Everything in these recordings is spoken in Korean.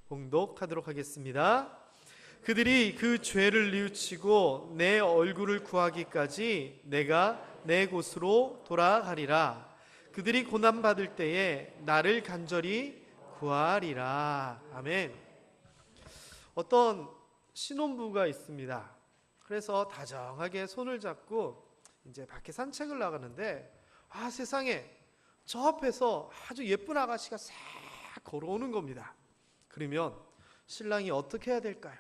봉독하도록 하겠습니다. 그들이 그 죄를 뉘우치고 내 얼굴을 구하기까지 내가 내 곳으로 돌아가리라. 그들이 고난받을 때에 나를 간절히 구하리라. 아멘. 어떤 신혼부부가 있습니다. 그래서 다정하게 손을 잡고 이제 밖에 산책을 나가는데 세상에 저 앞에서 아주 예쁜 아가씨가 싹 걸어오는 겁니다. 그러면 신랑이 어떻게 해야 될까요?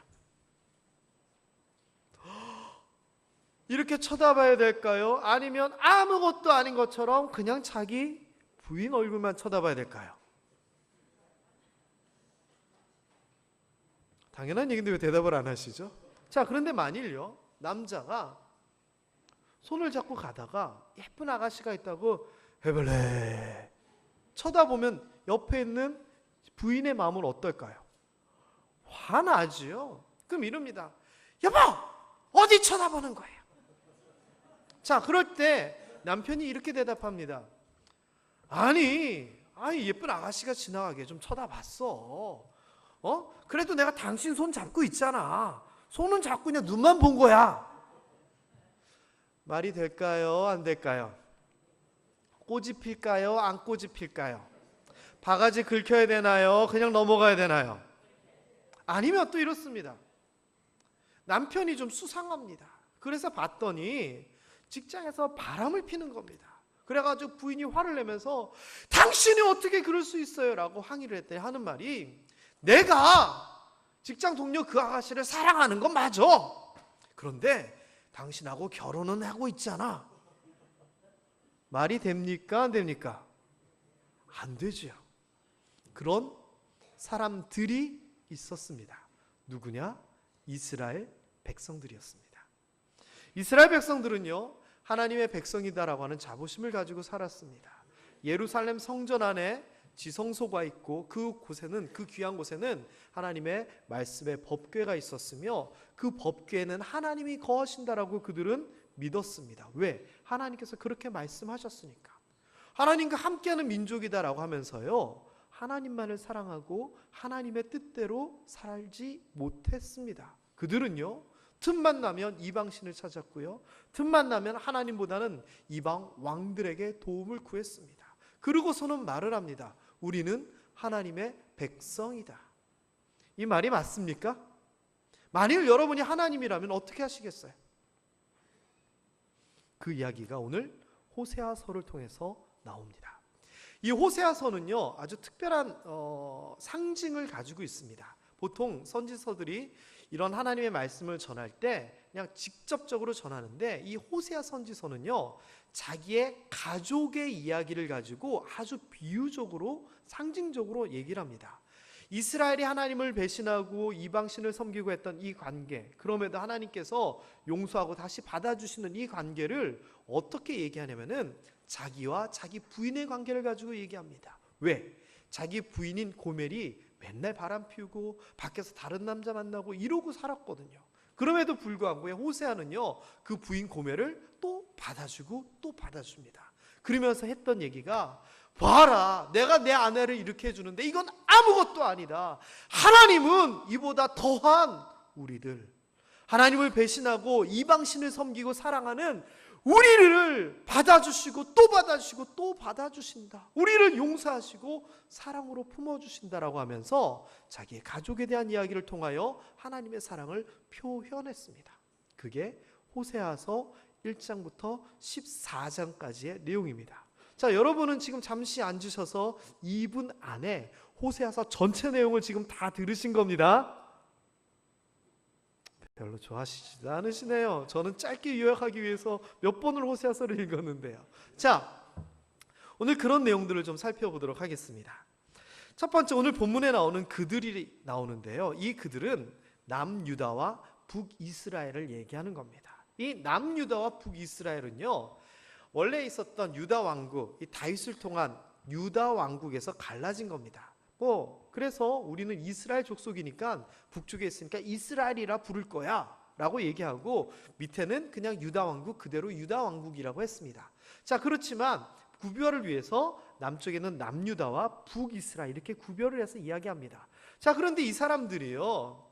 이렇게 쳐다봐야 될까요? 아니면 아무것도 아닌 것처럼 그냥 자기 부인 얼굴만 쳐다봐야 될까요? 당연한 얘기인데 왜 대답을 안 하시죠? 자, 그런데 만일요, 남자가 손을 잡고 가다가 예쁜 아가씨가 있다고 해벌레 쳐다보면 옆에 있는 부인의 마음은 어떨까요? 화나지요. 그럼 이럽니다. 여보, 어디 쳐다보는 거예요? 자, 그럴 때 남편이 이렇게 대답합니다. 아니 예쁜 아가씨가 지나가게 좀 쳐다봤어. 그래도 내가 당신 손 잡고 있잖아. 손은 잡고 그냥 눈만 본 거야. 말이 될까요? 안 될까요? 꽃이 필까요? 안 꽃이 필까요? 바가지 긁혀야 되나요? 그냥 넘어가야 되나요? 아니면 또 이렇습니다. 남편이 좀 수상합니다. 그래서 봤더니 직장에서 바람을 피는 겁니다. 그래가지고 부인이 화를 내면서 당신이 어떻게 그럴 수 있어요? 라고 항의를 했더니 하는 말이, 내가 직장 동료 그 아가씨를 사랑하는 건 맞아. 그런데 당신하고 결혼은 하고 있잖아. 말이 됩니까? 안 됩니까? 안 되죠. 그런 사람들이 있었습니다. 누구냐? 이스라엘 백성들이었습니다. 이스라엘 백성들은요, 하나님의 백성이다라고 하는 자부심을 가지고 살았습니다. 예루살렘 성전 안에 지성소가 있고 그 귀한 곳에는 하나님의 말씀의 법궤가 있었으며 그 법궤에는 하나님이 거하신다라고 그들은 믿었습니다. 왜? 하나님께서 그렇게 말씀하셨으니까. 하나님과 함께하는 민족이다라고 하면서요, 하나님만을 사랑하고 하나님의 뜻대로 살지 못했습니다. 그들은요, 틈만 나면 이방신을 찾았고요, 틈만 나면 하나님보다는 이방 왕들에게 도움을 구했습니다. 그러고서는 말을 합니다. 우리는 하나님의 백성이다. 이 말이 맞습니까? 만일 여러분이 하나님이라면 어떻게 하시겠어요? 그 이야기가 오늘 호세아서를 통해서 나옵니다. 이 호세아서는요, 아주 특별한 상징을 가지고 있습니다. 보통 선지서들이 이런 하나님의 말씀을 전할 때 그냥 직접적으로 전하는데, 이 호세아 선지서는요, 자기의 가족의 이야기를 가지고 아주 비유적으로 상징적으로 얘기를 합니다. 이스라엘이 하나님을 배신하고 이방신을 섬기고 했던 이 관계, 그럼에도 하나님께서 용서하고 다시 받아주시는 이 관계를 어떻게 얘기하냐면은 자기와 자기 부인의 관계를 가지고 얘기합니다. 왜? 자기 부인인 고멜이 맨날 바람 피우고 밖에서 다른 남자 만나고 이러고 살았거든요. 그럼에도 불구하고 호세아는요, 그 부인 고멜을 또 받아주고 또 받아줍니다. 그러면서 했던 얘기가, 봐라, 내가 내 아내를 이렇게 해주는데 이건 아무것도 아니다. 하나님은 이보다 더한 우리들, 하나님을 배신하고 이방신을 섬기고 사랑하는 우리를 받아주시고 또 받아주시고 또 받아주신다. 우리를 용서하시고 사랑으로 품어주신다라고 하면서 자기의 가족에 대한 이야기를 통하여 하나님의 사랑을 표현했습니다. 그게 호세아서 1장부터 14장까지의 내용입니다. 자, 여러분은 지금 잠시 앉으셔서 2분 안에 호세아서 전체 내용을 지금 다 들으신 겁니다. 별로 좋아하시지도 않으시네요. 저는 짧게 요약하기 위해서 몇 번을 호세아서를 읽었는데요. 자, 오늘 그런 내용들을 좀 살펴보도록 하겠습니다. 첫 번째, 오늘 본문에 나오는 그들이 나오는데요, 이 그들은 남유다와 북이스라엘을 얘기하는 겁니다. 이 남유다와 북이스라엘은요, 원래 있었던 유다 왕국, 이 다윗을 통한 유다 왕국에서 갈라진 겁니다. 그래서 우리는 이스라엘 족속이니까 북쪽에 있으니까 이스라엘이라 부를 거야 라고 얘기하고, 밑에는 그냥 유다 왕국 그대로 유다 왕국이라고 했습니다. 자, 그렇지만 구별을 위해서 남쪽에는 남유다와 북이스라엘 이렇게 구별을 해서 이야기합니다. 자, 그런데 이 사람들이요,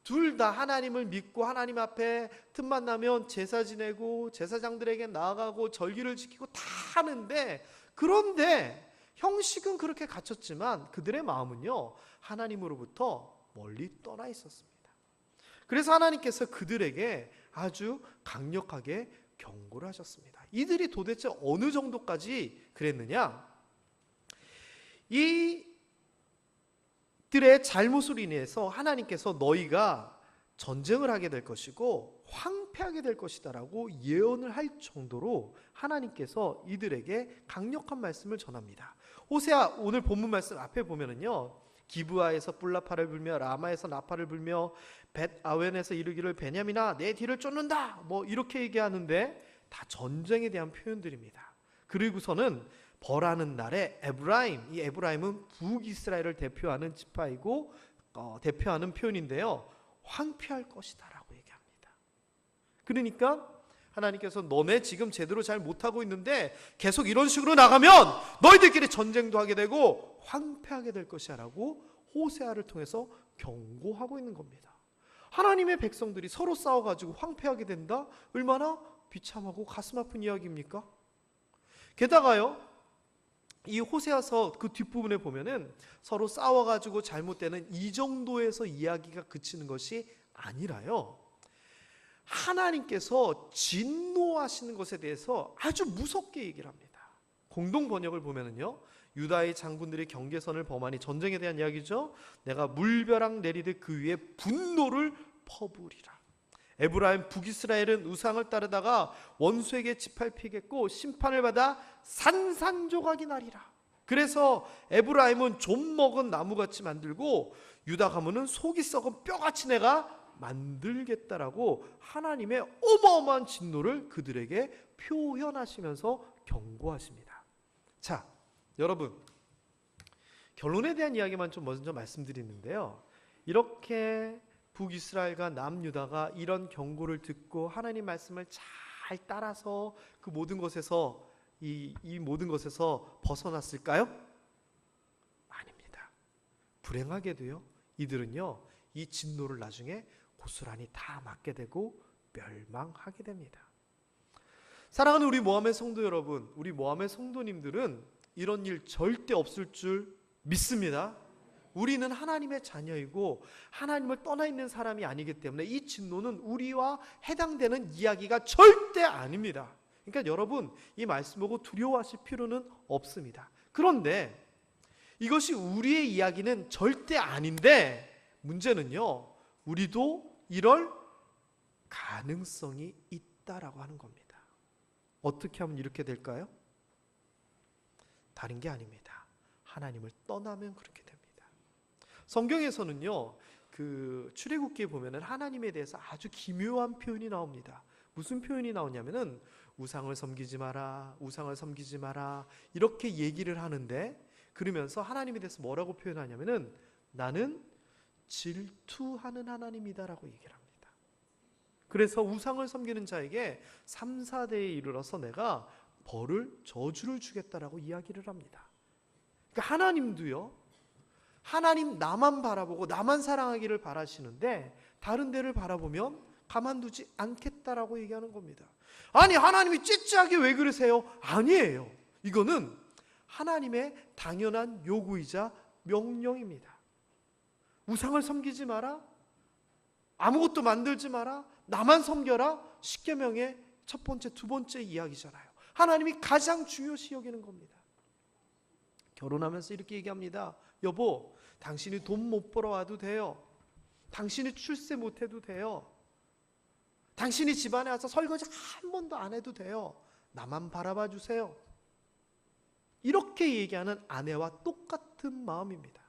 둘 다 하나님을 믿고 하나님 앞에 틈만 나면 제사 지내고 제사장들에게 나아가고 절기를 지키고 다 하는데, 그런데 형식은 그렇게 갖췄지만 그들의 마음은요, 하나님으로부터 멀리 떠나 있었습니다. 그래서 하나님께서 그들에게 아주 강력하게 경고를 하셨습니다. 이들이 도대체 어느 정도까지 그랬느냐? 이들의 잘못으로 인해서 하나님께서 너희가 전쟁을 하게 될 것이고 황폐하게 될 것이다 라고 예언을 할 정도로 하나님께서 이들에게 강력한 말씀을 전합니다. 호세아 오늘 본문 말씀 앞에 보면은요, 기브아에서 뿔나팔을 불며 라마에서 나팔을 불며 벳아웬에서 이르기를 베냐민아 내 뒤를 쫓는다, 뭐 이렇게 얘기하는데 다 전쟁에 대한 표현들입니다. 그리고서는 벌하는 날에 에브라임, 이 에브라임은 북이스라엘을 대표하는 지파이고 대표하는 표현인데요, 황폐할 것이다 라고 얘기합니다. 그러니까 하나님께서 너네 지금 제대로 잘 못하고 있는데 계속 이런 식으로 나가면 너희들끼리 전쟁도 하게 되고 황폐하게 될 것이야 라고 호세아를 통해서 경고하고 있는 겁니다. 하나님의 백성들이 서로 싸워가지고 황폐하게 된다? 얼마나 비참하고 가슴 아픈 이야기입니까? 게다가요, 이 호세아서 그 뒷부분에 보면은 서로 싸워가지고 잘못되는 이 정도에서 이야기가 그치는 것이 아니라요, 하나님께서 진노하시는 것에 대해서 아주 무섭게 얘기를 합니다. 공동 번역을 보면은요, 유다의 장군들이 경계선을 범하니 전쟁에 대한 이야기죠. 내가 물벼락 내리듯 그 위에 분노를 퍼부으리라. 에브라임 북이스라엘은 우상을 따르다가 원수에게 짓밟히겠고 심판을 받아 산산조각이 나리라. 그래서 에브라임은 좀 먹은 나무같이 만들고 유다 가문은 속이 썩은 뼈같이 내가 만들겠다라고 하나님의 어마어마한 진노를 그들에게 표현하시면서 경고하십니다. 자, 여러분, 결론에 대한 이야기만 좀 먼저 말씀드리는데요, 이렇게 북이스라엘과 남유다가 이런 경고를 듣고 하나님 말씀을 잘 따라서 그 모든 것에서 이 모든 것에서 벗어났을까요? 아닙니다. 불행하게도요, 이들은요 이 진노를 나중에 고스란히 다 맞게 되고 멸망하게 됩니다. 사랑하는 우리 모함의 성도 여러분, 우리 모함의 성도님들은 이런 일 절대 없을 줄 믿습니다. 우리는 하나님의 자녀이고 하나님을 떠나 있는 사람이 아니기 때문에 이 진노는 우리와 해당되는 이야기가 절대 아닙니다. 그러니까 여러분, 이 말씀 보고 두려워하실 필요는 없습니다. 그런데 이것이 우리의 이야기는 절대 아닌데, 문제는요, 우리도 이럴 가능성이 있다라고 하는 겁니다. 어떻게 하면 이렇게 될까요? 다른 게 아닙니다. 하나님을 떠나면 그렇게 됩니다. 성경에서는요, 그 출애굽기에 보면은 하나님에 대해서 아주 기묘한 표현이 나옵니다. 무슨 표현이 나오냐면은 우상을 섬기지 마라, 우상을 섬기지 마라, 이렇게 얘기를 하는데, 그러면서 하나님에 대해서 뭐라고 표현하냐면은 나는 질투하는 하나님이다라고 얘기를 합니다. 그래서 우상을 섬기는 자에게 3, 4대에 이르러서 내가 벌을, 저주를 주겠다라고 이야기를 합니다. 그러니까 하나님도요, 하나님 나만 바라보고 나만 사랑하기를 바라시는데 다른 데를 바라보면 가만두지 않겠다라고 얘기하는 겁니다. 아니, 하나님이 찌찌하게 왜 그러세요? 아니에요. 이거는 하나님의 당연한 요구이자 명령입니다. 우상을 섬기지 마라, 아무것도 만들지 마라, 나만 섬겨라, 십계명의 첫 번째, 두 번째 이야기잖아요. 하나님이 가장 중요시 여기는 겁니다. 결혼하면서 이렇게 얘기합니다. 여보, 당신이 돈 못 벌어와도 돼요. 당신이 출세 못해도 돼요. 당신이 집안에 와서 설거지 한 번도 안 해도 돼요. 나만 바라봐 주세요. 이렇게 얘기하는 아내와 똑같은 마음입니다.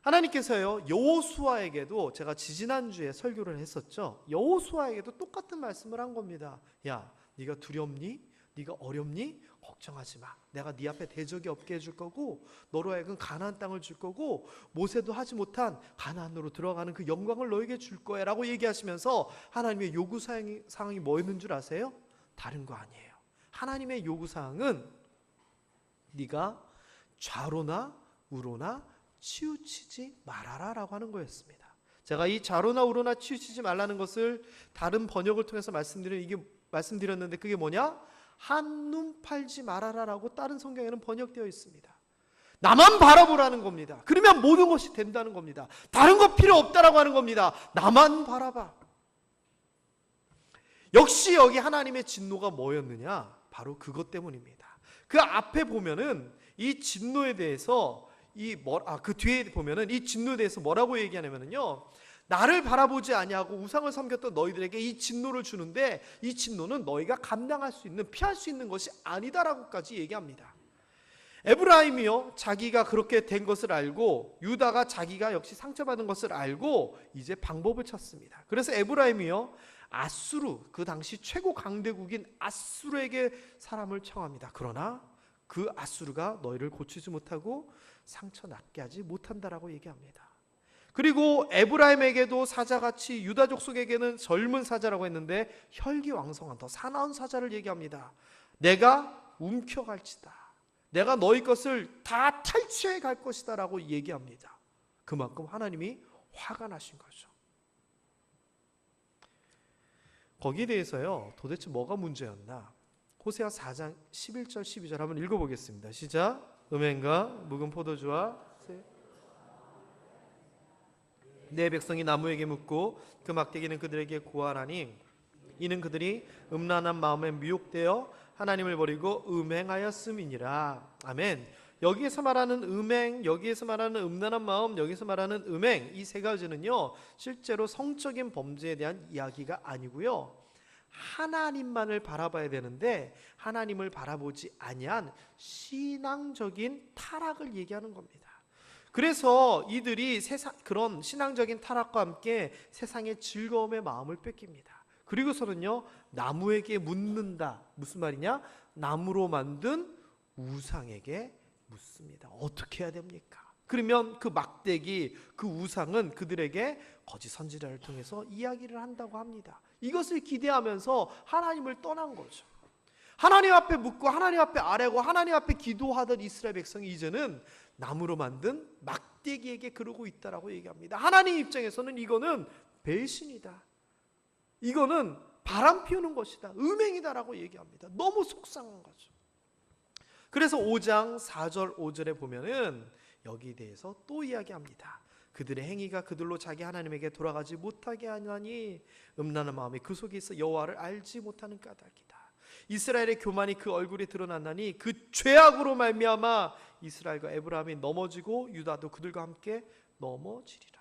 하나님께서요, 여호수아에게도, 제가 지지난주에 설교를 했었죠. 여호수아에게도 똑같은 말씀을 한 겁니다. 야, 네가 두렵니? 네가 어렵니? 걱정하지 마. 내가 네 앞에 대적이 없게 해줄 거고 너로 하여금 가나안 땅을 줄 거고 모세도 하지 못한 가나안으로 들어가는 그 영광을 너에게 줄 거야 라고 얘기하시면서 하나님의 요구사항이 뭐였는 줄 아세요? 다른 거 아니에요. 하나님의 요구사항은 네가 좌로나 우로나 치우치지 말아라라고 하는 거였습니다. 제가 이 좌로나 우로나 치우치지 말라는 것을 다른 번역을 통해서 말씀드렸는데 그게 뭐냐? 한눈 팔지 말아라라고 다른 성경에는 번역되어 있습니다. 나만 바라보라는 겁니다. 그러면 모든 것이 된다는 겁니다. 다른 거 필요 없다라고 하는 겁니다. 나만 바라봐. 역시 여기 하나님의 진노가 뭐였느냐? 바로 그것 때문입니다. 그 앞에 보면은 이 진노에 대해서 그 뒤에 보면은 이 진노에 대해서 뭐라고 얘기하냐면요, 나를 바라보지 아니하고 우상을 섬겼던 너희들에게 이 진노를 주는데 이 진노는 너희가 감당할 수 있는, 피할 수 있는 것이 아니다라고까지 얘기합니다. 에브라임이요, 자기가 그렇게 된 것을 알고, 유다가 자기가 역시 상처받은 것을 알고 이제 방법을 찾습니다. 그래서 에브라임이요, 아수르, 그 당시 최고 강대국인 아수르에게 사람을 청합니다. 그러나 그 아수르가 너희를 고치지 못하고 상처 낫게 하지 못한다라고 얘기합니다. 그리고 에브라임에게도 사자같이 유다 족속에게는 젊은 사자라고 했는데 혈기왕성한 더 사나운 사자를 얘기합니다. 내가 움켜갈지다. 내가 너희 것을 다 탈취해 갈 것이다 라고 얘기합니다. 그만큼 하나님이 화가 나신 거죠. 거기에 대해서요, 도대체 뭐가 문제였나? 호세아 4장 11절 12절 한번 읽어보겠습니다. 시작. 음행과 묵은 포도주와 내 백성이 나무에게 묻고 그 막대기는 그들에게 고하나니 이는 그들이 음란한 마음에 미혹되어 하나님을 버리고 음행하였음이니라. 아멘. 여기에서 말하는 음행, 여기에서 말하는 음란한 마음, 여기서 말하는 음행, 이 세 가지는요 실제로 성적인 범죄에 대한 이야기가 아니고요, 하나님만을 바라봐야 되는데 하나님을 바라보지 아니한 신앙적인 타락을 얘기하는 겁니다. 그래서 이들이 그런 신앙적인 타락과 함께 세상의 즐거움의 마음을 뺏깁니다. 그리고서는요, 나무에게 묻는다. 무슨 말이냐? 나무로 만든 우상에게 묻습니다. 어떻게 해야 됩니까? 그러면 그 막대기, 그 우상은 그들에게 거짓 선지자를 통해서 이야기를 한다고 합니다. 이것을 기대하면서 하나님을 떠난 거죠. 하나님 앞에 묻고 하나님 앞에 아뢰고 하나님 앞에 기도하던 이스라엘 백성이 이제는 나무로 만든 막대기에게 그러고 있다라고 얘기합니다. 하나님 입장에서는 이거는 배신이다, 이거는 바람 피우는 것이다, 음행이다라고 얘기합니다. 너무 속상한 거죠. 그래서 5장 4절 5절에 보면은 여기에 대해서 또 이야기합니다. 그들의 행위가 그들로 자기 하나님에게 돌아가지 못하게 하나니 음란한 마음이 그 속에 있어 여호와를 알지 못하는 까닭이다. 이스라엘의 교만이 그 얼굴에 드러났나니 그 죄악으로 말미암아 이스라엘과 에브라임이 넘어지고 유다도 그들과 함께 넘어지리라.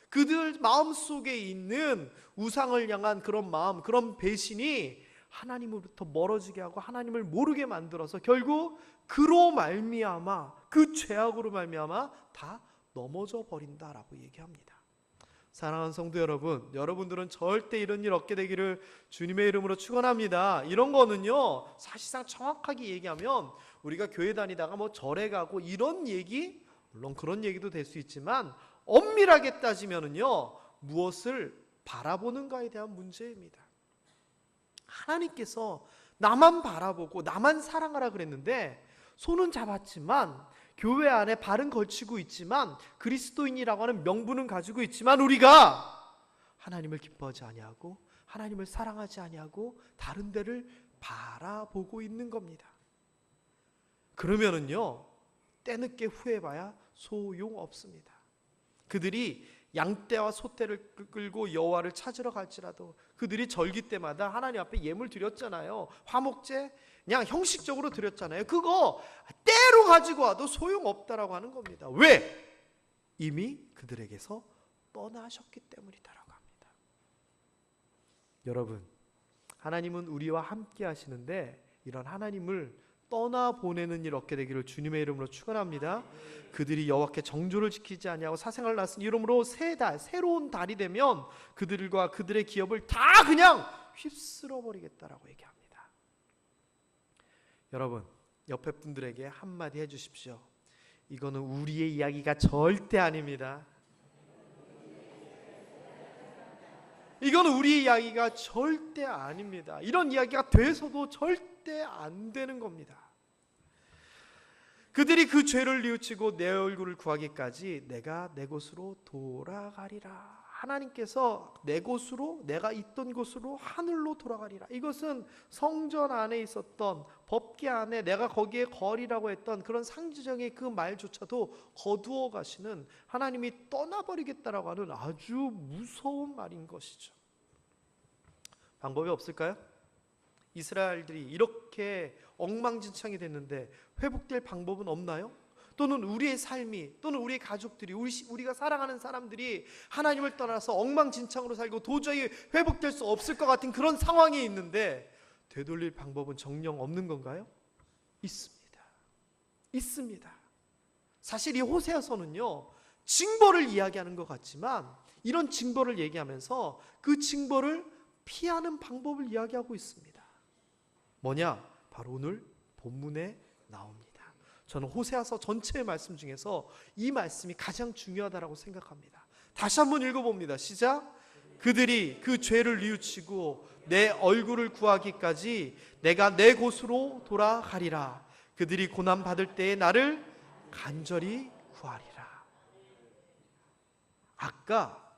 그들 마음속에 있는 우상을 향한 그런 마음, 그런 배신이 하나님으로부터 멀어지게 하고 하나님을 모르게 만들어서 결국 그로 말미암아, 그 죄악으로 말미암아 다 넘어져 버린다라고 얘기합니다. 사랑하는 성도 여러분, 여러분들은 절대 이런 일 없게 되기를 주님의 이름으로 축원합니다. 이런 거는요, 사실상 정확하게 얘기하면 우리가 교회 다니다가 뭐 절에 가고 이런 얘기, 물론 그런 얘기도 될 수 있지만 엄밀하게 따지면은요, 무엇을 바라보는가에 대한 문제입니다. 하나님께서 나만 바라보고 나만 사랑하라 그랬는데 손은 잡았지만 교회 안에 발은 걸치고 있지만 그리스도인이라고 하는 명분은 가지고 있지만 우리가 하나님을 기뻐하지 아니하고 하나님을 사랑하지 아니하고 다른 데를 바라보고 있는 겁니다. 그러면은요, 때늦게 후회봐야 소용없습니다. 그들이 양떼와 소떼를 끌고 여호와를 찾으러 갈지라도 그들이 절기 때마다 하나님 앞에 예물 드렸잖아요. 화목제 그냥 형식적으로 드렸잖아요. 그거 때로 가지고 와도 소용없다라고 하는 겁니다. 왜? 이미 그들에게서 떠나셨기 때문이다라고 합니다. 여러분, 하나님은 우리와 함께 하시는데 이런 하나님을 떠나보내는 일 없게 되기를 주님의 이름으로 축원합니다. 그들이 여호와께 정조를 지키지 아니하고 사생활을 낳았으니 이러므로 새로운 달이 되면 그들과 그들의 기업을 다 그냥 휩쓸어 버리겠다라고 얘기합니다. 여러분, 옆에 분들에게 한마디 해주십시오. 이거는 우리의 이야기가 절대 아닙니다. 이거는 우리의 이야기가 절대 아닙니다. 이런 이야기가 돼서도 절대 안 되는 겁니다. 그들이 그 죄를 뉘우치고 내 얼굴을 구하기까지 내가 내 곳으로 돌아가리라. 하나님께서 내 곳으로, 내가 있던 곳으로, 하늘로 돌아가리라. 이것은 성전 안에 있었던 법궤 안에 내가 거기에 거리라고 했던 그런 상징적인 그 말조차도 거두어 가시는, 하나님이 떠나버리겠다라고 하는 아주 무서운 말인 것이죠. 방법이 없을까요? 이스라엘들이 이렇게 엉망진창이 됐는데 회복될 방법은 없나요? 또는 우리의 삶이, 또는 우리의 가족들이, 우리가 사랑하는 사람들이 하나님을 떠나서 엉망진창으로 살고 도저히 회복될 수 없을 것 같은 그런 상황이 있는데 되돌릴 방법은 정녕 없는 건가요? 있습니다. 있습니다. 사실 이 호세아서는요, 징벌을 이야기하는 것 같지만 이런 징벌을 얘기하면서 그 징벌을 피하는 방법을 이야기하고 있습니다. 뭐냐? 바로 오늘 본문에 나옵니다. 저는 호세아서 전체의 말씀 중에서 이 말씀이 가장 중요하다고 생각합니다. 다시 한번 읽어봅니다. 시작. 그들이 그 죄를 뉘우치고 내 얼굴을 구하기까지 내가 내 곳으로 돌아가리라. 그들이 고난받을 때에 나를 간절히 구하리라. 아까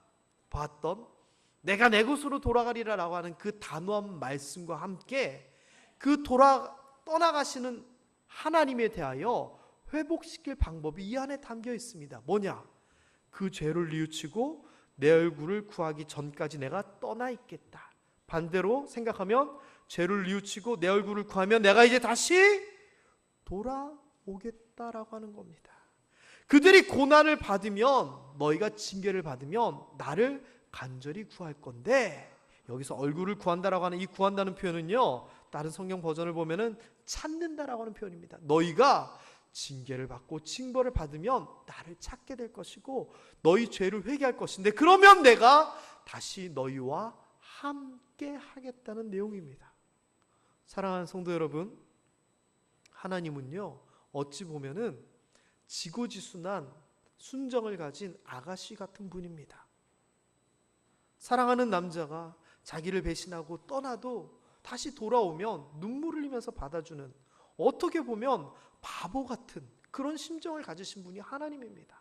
봤던 내가 내 곳으로 돌아가리라 라고 하는 그 단호한 말씀과 함께 그 떠나가시는 하나님에 대하여 회복시킬 방법이 이 안에 담겨 있습니다. 뭐냐? 그 죄를 뉘우치고 내 얼굴을 구하기 전까지 내가 떠나 있겠다. 반대로 생각하면 죄를 뉘우치고 내 얼굴을 구하면 내가 이제 다시 돌아오겠다라고 하는 겁니다. 그들이 고난을 받으면, 너희가 징계를 받으면 나를 간절히 구할 건데, 여기서 얼굴을 구한다라고 하는 이 구한다는 표현은요, 다른 성경 버전을 보면은 찾는다라고 하는 표현입니다. 너희가 징계를 받고 징벌을 받으면 나를 찾게 될 것이고 너희 죄를 회개할 것인데, 그러면 내가 다시 너희와 함께 하겠다는 내용입니다. 사랑하는 성도 여러분, 하나님은요, 어찌 보면은 지고지순한 순정을 가진 아가씨 같은 분입니다. 사랑하는 남자가 자기를 배신하고 떠나도 다시 돌아오면 눈물을 흘리면서 받아주는, 어떻게 보면 바보 같은 그런 심정을 가지신 분이 하나님입니다.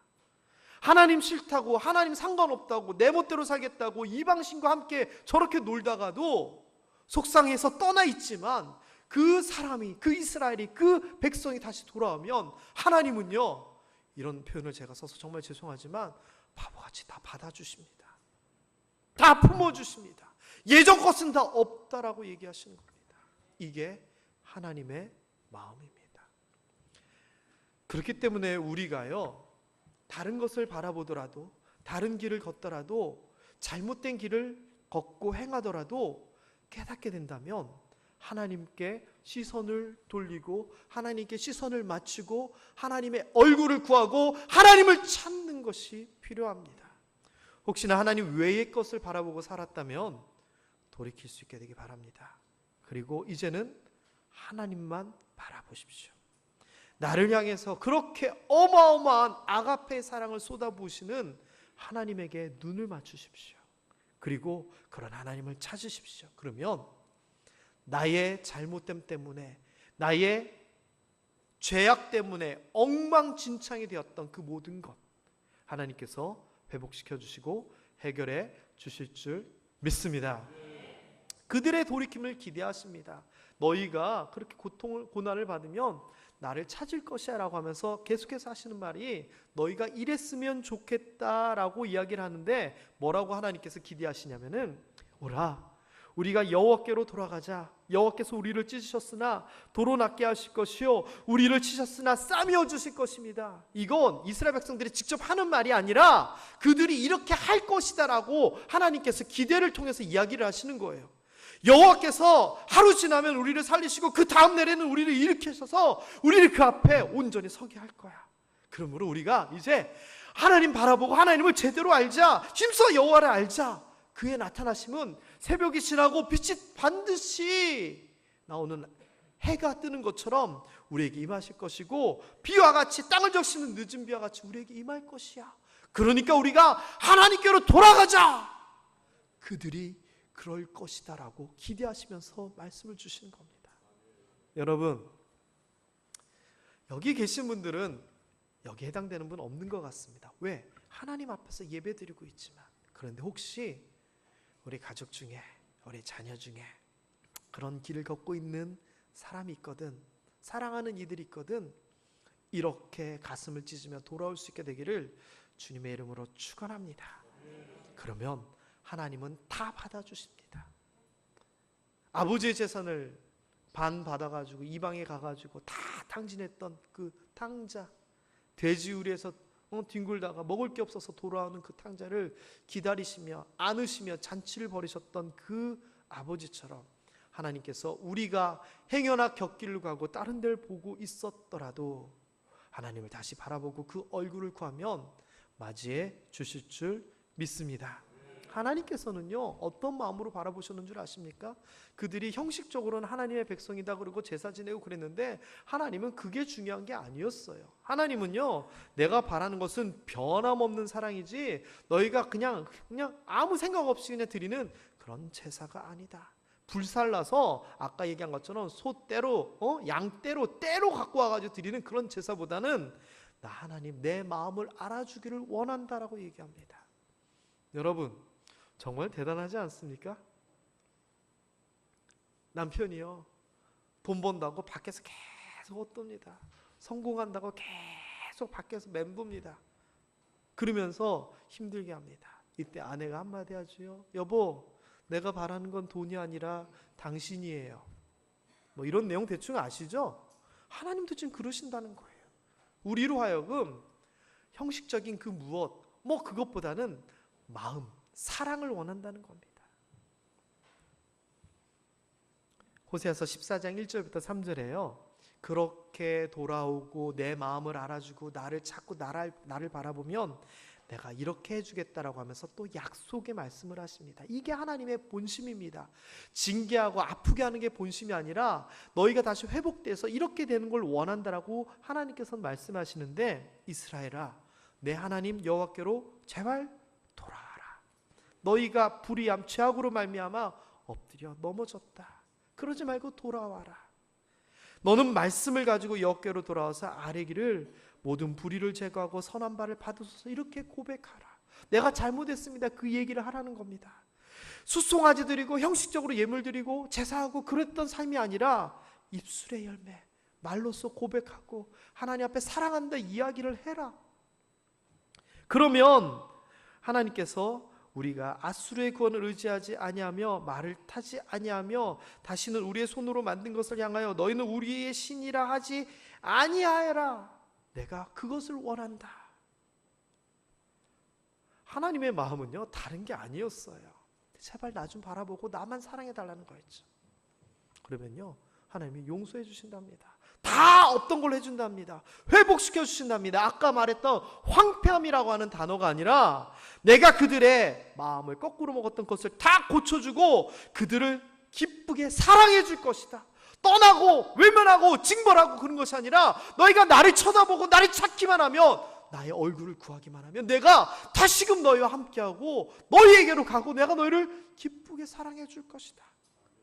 하나님 싫다고, 하나님 상관없다고, 내 멋대로 살겠다고 이방신과 함께 저렇게 놀다가도 속상해서 떠나 있지만 그 사람이, 그 이스라엘이, 그 백성이 다시 돌아오면 하나님은요, 이런 표현을 제가 써서 정말 죄송하지만 바보같이 다 받아주십니다. 다 품어주십니다. 예전 것은 다 없다라고 얘기하시는 겁니다. 이게 하나님의 마음입니다. 그렇기 때문에 우리가요, 다른 것을 바라보더라도, 다른 길을 걷더라도, 잘못된 길을 걷고 행하더라도 깨닫게 된다면 하나님께 시선을 돌리고 하나님께 시선을 맞추고 하나님의 얼굴을 구하고 하나님을 찾는 것이 필요합니다. 혹시나 하나님 외의 것을 바라보고 살았다면 돌이킬 수 있게 되기 바랍니다. 그리고 이제는 하나님만 바라보십시오. 나를 향해서 그렇게 어마어마한 아가페의 사랑을 쏟아부으시는 하나님에게 눈을 맞추십시오. 그리고 그런 하나님을 찾으십시오. 그러면 나의 잘못됨 때문에, 나의 죄악 때문에 엉망진창이 되었던 그 모든 것 하나님께서 회복시켜 주시고 해결해 주실 줄 믿습니다. 그들의 돌이킴을 기대하십니다. 너희가 그렇게 고난을 받으면 나를 찾을 것이야 라고 하면서 계속해서 하시는 말이, 너희가 이랬으면 좋겠다라고 이야기를 하는데 뭐라고 하나님께서 기대하시냐면은, 오라 우리가 여호와께로 돌아가자. 여호와께서 우리를 찢으셨으나 도로 낫게 하실 것이요 우리를 치셨으나 싸매어 주실 것입니다. 이건 이스라엘 백성들이 직접 하는 말이 아니라 그들이 이렇게 할 것이다라고 하나님께서 기대를 통해서 이야기를 하시는 거예요. 여호와께서 하루 지나면 우리를 살리시고 그 다음 날에는 우리를 일으키셔서 우리를 그 앞에 온전히 서게 할 거야. 그러므로 우리가 이제 하나님 바라보고 하나님을 제대로 알자. 힘써 여호와를 알자. 그의 나타나심은 새벽이 지나고 빛이 반드시 나오는 해가 뜨는 것처럼 우리에게 임하실 것이고, 비와 같이 땅을 적시는 늦은 비와 같이 우리에게 임할 것이야. 그러니까 우리가 하나님께로 돌아가자. 그들이 그럴 것이다 라고 기대하시면서 말씀을 주시는 겁니다. 여러분, 여기 계신 분들은 여기 해당되는 분 없는 것 같습니다. 왜? 하나님 앞에서 예배드리고 있지만. 그런데 혹시 우리 가족 중에, 우리 자녀 중에 그런 길을 걷고 있는 사람이 있거든, 사랑하는 이들이 있거든, 이렇게 가슴을 찢으며 돌아올 수 있게 되기를 주님의 이름으로 축원합니다. 그러면 하나님은 다 받아주십니다. 아버지의 재산을 반 받아가지고 이방에 가가지고 다 탕진했던 그 탕자, 돼지우리에서 뒹굴다가 먹을 게 없어서 돌아오는 그 탕자를 기다리시며 안으시며 잔치를 벌이셨던 그 아버지처럼 하나님께서 우리가 행여나 곁길을 가고 다른 데를 보고 있었더라도 하나님을 다시 바라보고 그 얼굴을 구하면 맞이해 주실 줄 믿습니다. 하나님께서는요, 어떤 마음으로 바라보셨는 줄 아십니까? 그들이 형식적으로는 하나님의 백성이다 그러고 제사 지내고 그랬는데 하나님은 그게 중요한 게 아니었어요. 하나님은요, 내가 바라는 것은 변함없는 사랑이지 너희가 그냥 아무 생각 없이 그냥 드리는 그런 제사가 아니다. 불살라서 아까 얘기한 것처럼 소떼로 양떼로 갖고 와가지고 드리는 그런 제사보다는 나 하나님 내 마음을 알아주기를 원한다라고 얘기합니다. 여러분, 정말 대단하지 않습니까? 남편이요, 돈 번다고 밖에서 계속 헛돕니다. 성공한다고 계속 밖에서 멘봅니다. 그러면서 힘들게 합니다. 이때 아내가 한마디 하지요. 여보, 내가 바라는 건 돈이 아니라 당신이에요. 뭐 이런 내용 대충 아시죠? 하나님도 지금 그러신다는 거예요. 우리로 하여금 형식적인 그 무엇, 그것보다는 마음, 사랑을 원한다는 겁니다. 호세아서 14장 1절부터 3절에요. 그렇게 돌아오고 내 마음을 알아주고 나를 찾고 나를 바라보면 내가 이렇게 해주겠다라고 하면서 또 약속의 말씀을 하십니다. 이게 하나님의 본심입니다. 징계하고 아프게 하는 게 본심이 아니라 너희가 다시 회복돼서 이렇게 되는 걸 원한다라고 하나님께서는 말씀하시는데, 이스라엘아, 내 하나님 여호와께로 제발 돌아와라. 너희가 불의함 죄악으로 말미암아 엎드려 넘어졌다. 그러지 말고 돌아와라. 너는 말씀을 가지고 여호와께로 돌아와서 아뢰기를 모든 불의를 제거하고 선한 바를 받으소서. 이렇게 고백하라. 내가 잘못했습니다. 그 얘기를 하라는 겁니다. 수송아지 드리고 형식적으로 예물 드리고 제사하고 그랬던 삶이 아니라 입술의 열매, 말로써 고백하고 하나님 앞에 사랑한다 이야기를 해라. 그러면 하나님께서 우리가 앗수르의 구원을 의지하지 아니하며 말을 타지 아니하며 다시는 우리의 손으로 만든 것을 향하여 너희는 우리의 신이라 하지 아니하여라. 내가 그것을 원한다. 하나님의 마음은요, 다른 게 아니었어요. 제발 나 좀 바라보고 나만 사랑해달라는 거였죠. 그러면요, 하나님이 용서해 주신답니다. 다 없던 걸 해준답니다. 회복시켜 주신답니다. 아까 말했던 황폐함이라고 하는 단어가 아니라 내가 그들의 마음을 거꾸로 먹었던 것을 다 고쳐주고 그들을 기쁘게 사랑해 줄 것이다. 떠나고 외면하고 징벌하고 그런 것이 아니라 너희가 나를 쳐다보고 나를 찾기만 하면, 나의 얼굴을 구하기만 하면 내가 다시금 너희와 함께하고 너희에게로 가고 내가 너희를 기쁘게 사랑해 줄 것이다.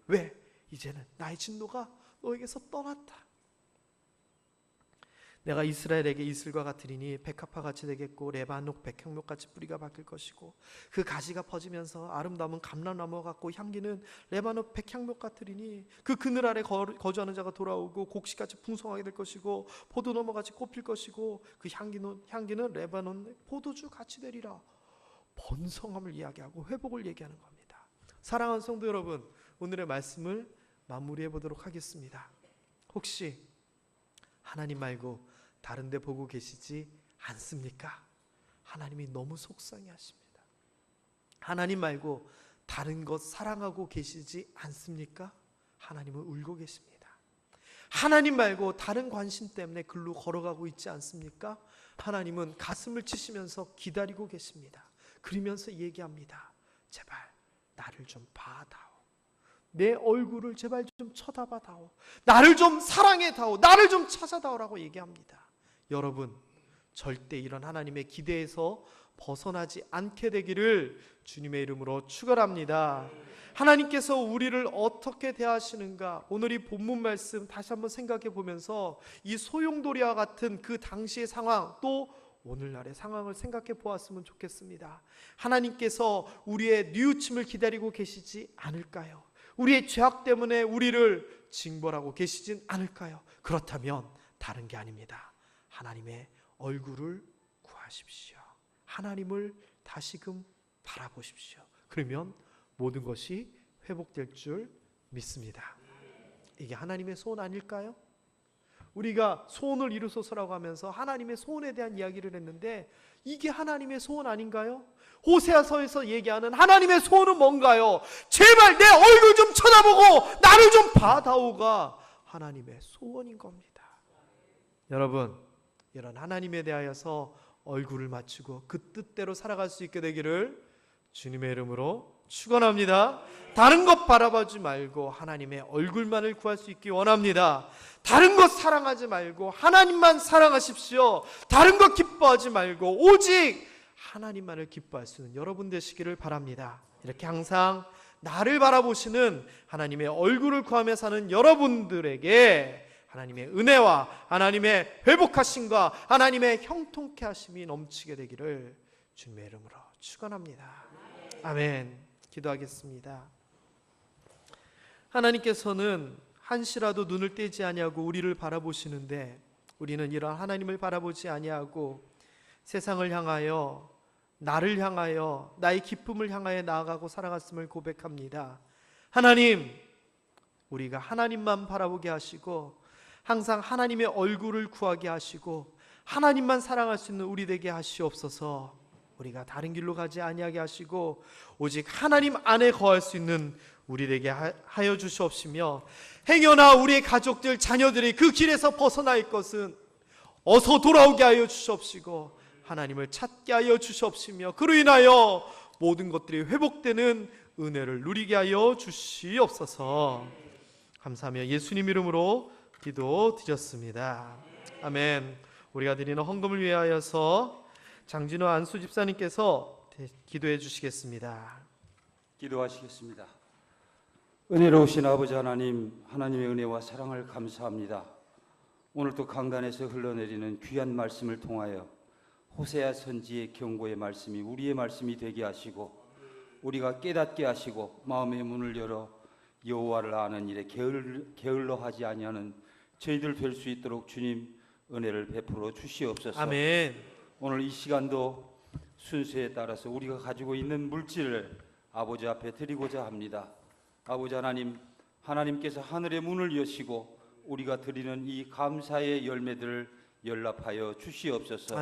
왜? 이제는 나의 진노가 너에게서 떠났다. 내가 이스라엘에게 이슬과 같으리니 백합화 같이 되겠고 레바논 백향목 같이 뿌리가 바뀔 것이고 그 가지가 퍼지면서 아름다움은 감람나무 같고 향기는 레바논 백향목 같으리니 그 그늘 아래 거주하는 자가 돌아오고 곡식같이 풍성하게 될 것이고 포도나무 같이 꽃필 것이고 그 향기는 레바논 포도주 같이 되리라. 번성함을 이야기하고 회복을 얘기하는 겁니다. 사랑하는 성도 여러분, 오늘의 말씀을 마무리해 보도록 하겠습니다. 혹시 하나님 말고 다른 데 보고 계시지 않습니까? 하나님이 너무 속상해 하십니다. 하나님 말고 다른 것 사랑하고 계시지 않습니까? 하나님은 울고 계십니다. 하나님 말고 다른 관심 때문에 글로 걸어가고 있지 않습니까? 하나님은 가슴을 치시면서 기다리고 계십니다. 그러면서 얘기합니다. 제발 나를 좀 봐다오. 내 얼굴을 제발 좀 쳐다봐다오. 나를 좀 사랑해다오. 나를 좀 찾아다오라고 얘기합니다. 여러분, 절대 이런 하나님의 기대에서 벗어나지 않게 되기를 주님의 이름으로 축원합니다. 하나님께서 우리를 어떻게 대하시는가, 오늘 이 본문 말씀 다시 한번 생각해 보면서 이 소용돌이와 같은 그 당시의 상황, 또 오늘날의 상황을 생각해 보았으면 좋겠습니다. 하나님께서 우리의 뉘우침을 기다리고 계시지 않을까요? 우리의 죄악 때문에 우리를 징벌하고 계시진 않을까요? 그렇다면 다른 게 아닙니다. 하나님의 얼굴을 구하십시오. 하나님을 다시금 바라보십시오. 그러면 모든 것이 회복될 줄 믿습니다. 이게 하나님의 소원 아닐까요? 우리가 소원을 이루소서라고 하면서 하나님의 소원에 대한 이야기를 했는데 이게 하나님의 소원 아닌가요? 호세아서에서 얘기하는 하나님의 소원은 뭔가요? 제발 내 얼굴 좀 쳐다보고 나를 좀 봐다오가 하나님의 소원인 겁니다. 여러분, 이런 하나님에 대하여서 얼굴을 맞추고 그 뜻대로 살아갈 수 있게 되기를 주님의 이름으로 축원합니다. 다른 것 바라보지 말고 하나님의 얼굴만을 구할 수 있기 원합니다. 다른 것 사랑하지 말고 하나님만 사랑하십시오. 다른 것 기뻐하지 말고 오직 하나님만을 기뻐할 수 있는 여러분 되시기를 바랍니다. 이렇게 항상 나를 바라보시는 하나님의 얼굴을 구하며 사는 여러분들에게 하나님의 은혜와 하나님의 회복하심과 하나님의 형통케 하심이 넘치게 되기를 주님의 이름으로 축원합니다. 아멘. 기도하겠습니다. 하나님께서는 한시라도 눈을 떼지 아니하고 우리를 바라보시는데 우리는 이런 하나님을 바라보지 아니하고 세상을 향하여, 나를 향하여, 나의 기쁨을 향하여 나아가고 살아갔음을 고백합니다. 하나님, 우리가 하나님만 바라보게 하시고 항상 하나님의 얼굴을 구하게 하시고 하나님만 사랑할 수 있는 우리 되게 하시옵소서. 우리가 다른 길로 가지 아니하게 하시고 오직 하나님 안에 거할 수 있는 우리 되게 하여 주시옵시며, 행여나 우리의 가족들, 자녀들이 그 길에서 벗어나 있을 것은 어서 돌아오게 하여 주시옵시고 하나님을 찾게 하여 주시옵시며 그로 인하여 모든 것들이 회복되는 은혜를 누리게 하여 주시옵소서. 감사하며 예수님 이름으로 기도드렸습니다. 아멘. 우리가 드리는 헌금을 위하여서 장진호 안수 집사님께서 기도해 주시겠습니다. 기도하시겠습니다. 은혜로우신 아버지 하나님, 하나님의 은혜와 사랑을 감사합니다. 오늘도 강단에서 흘러내리는 귀한 말씀을 통하여 호세아 선지의 경고의 말씀이 우리의 말씀이 되게 하시고 우리가 깨닫게 하시고 마음의 문을 열어 여호와를 아는 일에 게을러하지 아니하는 저희들 될 수 있도록 주님 은혜를 베풀어 주시옵소서. 아멘. 오늘 이 시간도 순서에 따라서 우리가 가지고 있는 물질을 아버지 앞에 드리고자 합니다. 아버지 하나님, 하나님께서 하늘의 문을 여시고 우리가 드리는 이 감사의 열매들을 연락하여 주시옵소서.